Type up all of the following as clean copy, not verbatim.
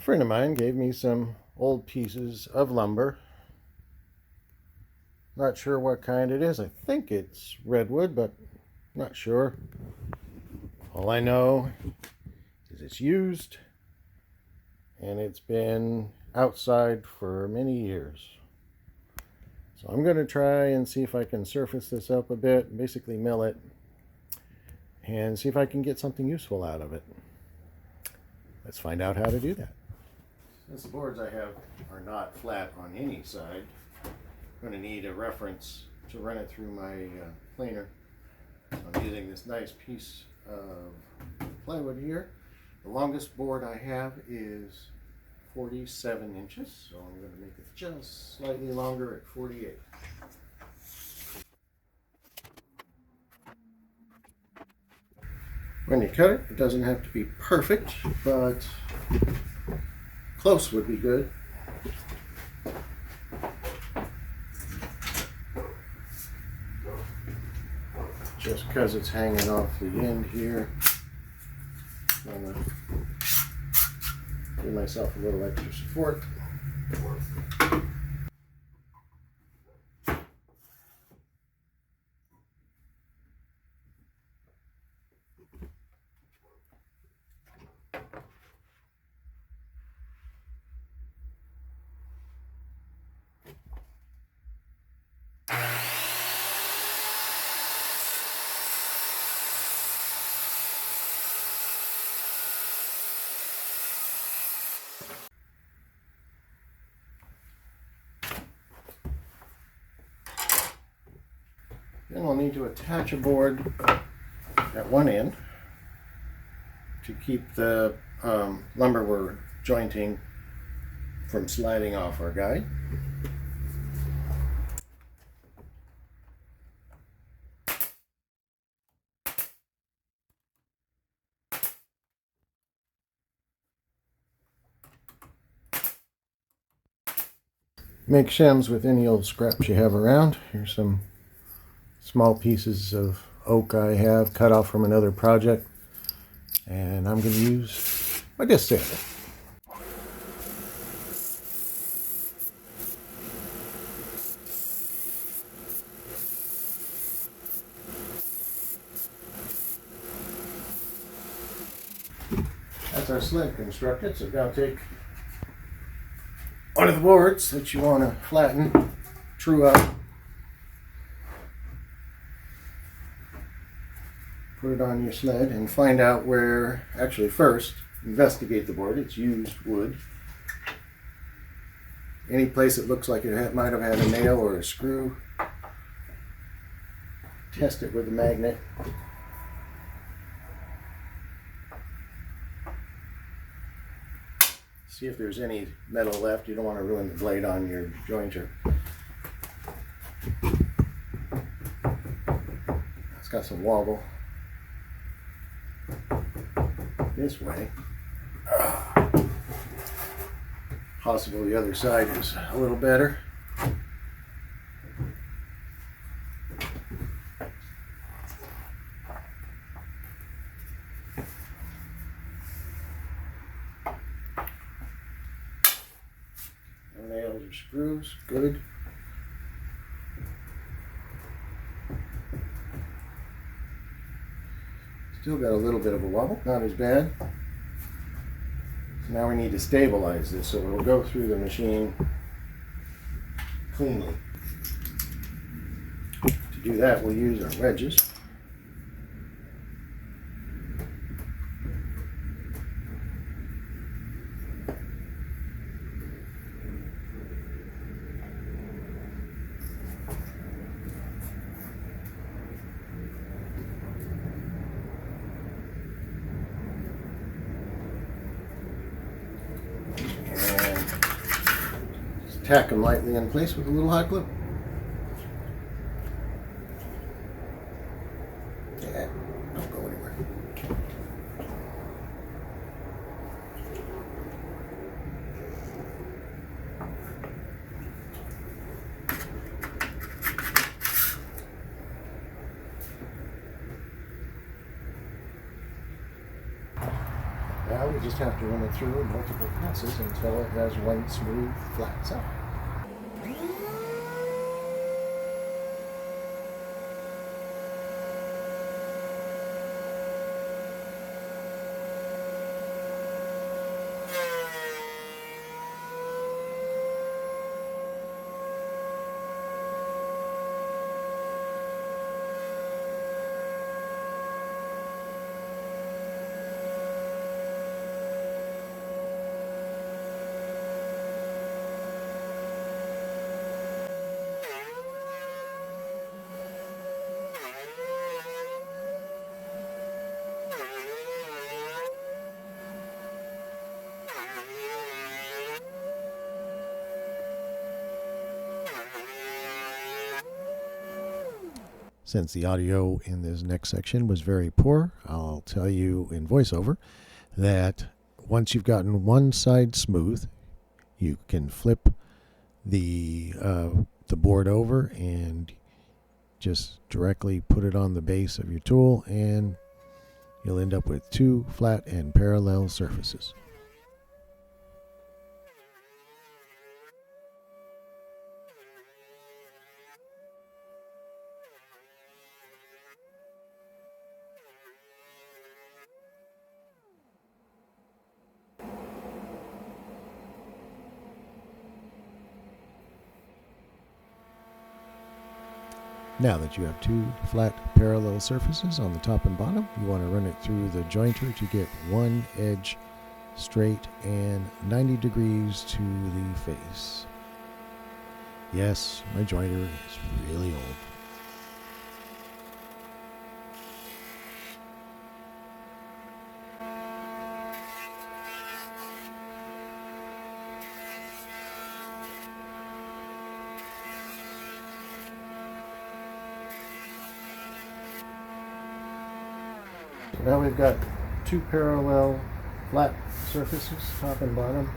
friend of mine gave me some old pieces of lumber. Not sure what kind it is. I think it's redwood, but not sure. All I know is it's used and it's been outside for many years. So I'm going to try and see if I can surface this up a bit, basically mill it, and see if I can get something useful out of it. Let's find out how to do that. Since the boards I have are not flat on any side, I'm going to need a reference to run it through my planer. So I'm using this nice piece of plywood here. The longest board I have is 47 inches, so I'm going to make it just slightly longer at 48. When you cut it, it doesn't have to be perfect, but close would be good. Just because it's hanging off the end here, I'm going to give myself a little extra support. Then we'll need to attach a board at one end to keep the lumber we're jointing from sliding off our guide. Make shims with any old scraps you have around. Here's some small pieces of oak I have cut off from another project, and I'm going to use my disc sander. That's our sled constructed, so now take one of the boards that you want to flatten, true up, put it on your sled and find out where, actually first, investigate the board. It's used wood. Any place it looks like it might have had a nail or a screw, test it with a magnet. See if there's any metal left. You don't want to ruin the blade on your jointer. It's got some wobble. This way. Possibly the other side is a little better. No nails or screws, good. Still got a little bit of a wobble, not as bad. So now we need to stabilize this so it'll go through the machine cleanly. To do that, we'll use our wedges. Tack them lightly in place with a little hot glue. Yeah, don't go anywhere. Now we just have to run it through multiple passes until it has one smooth, flat side. Since the audio in this next section was very poor, I'll tell you in voiceover that once you've gotten one side smooth, you can flip the board over and just directly put it on the base of your tool, and you'll end up with two flat and parallel surfaces. Now that you have two flat parallel surfaces on the top and bottom, you want to run it through the jointer to get one edge straight and 90 degrees to the face. Yes, my jointer is really old. Now we've got two parallel flat surfaces, top and bottom,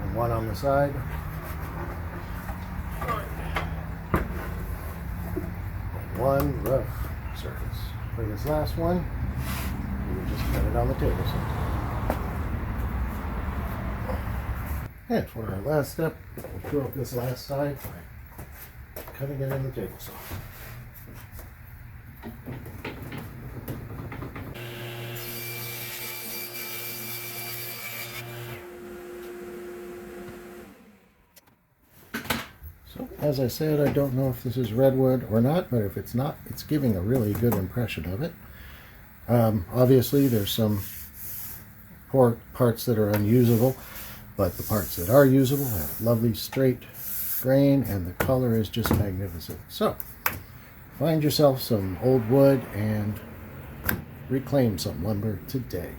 and one on the side. And one rough surface. For this last one, we would just cut it on the table saw. And for our last step, we'll throw up this last side by cutting it in the table saw. As I said, I don't know if this is redwood or not, but if it's not, it's giving a really good impression of it. Obviously, there's some parts that are unusable, but the parts that are usable have lovely straight grain, and the color is just magnificent. So, find yourself some old wood and reclaim some lumber today.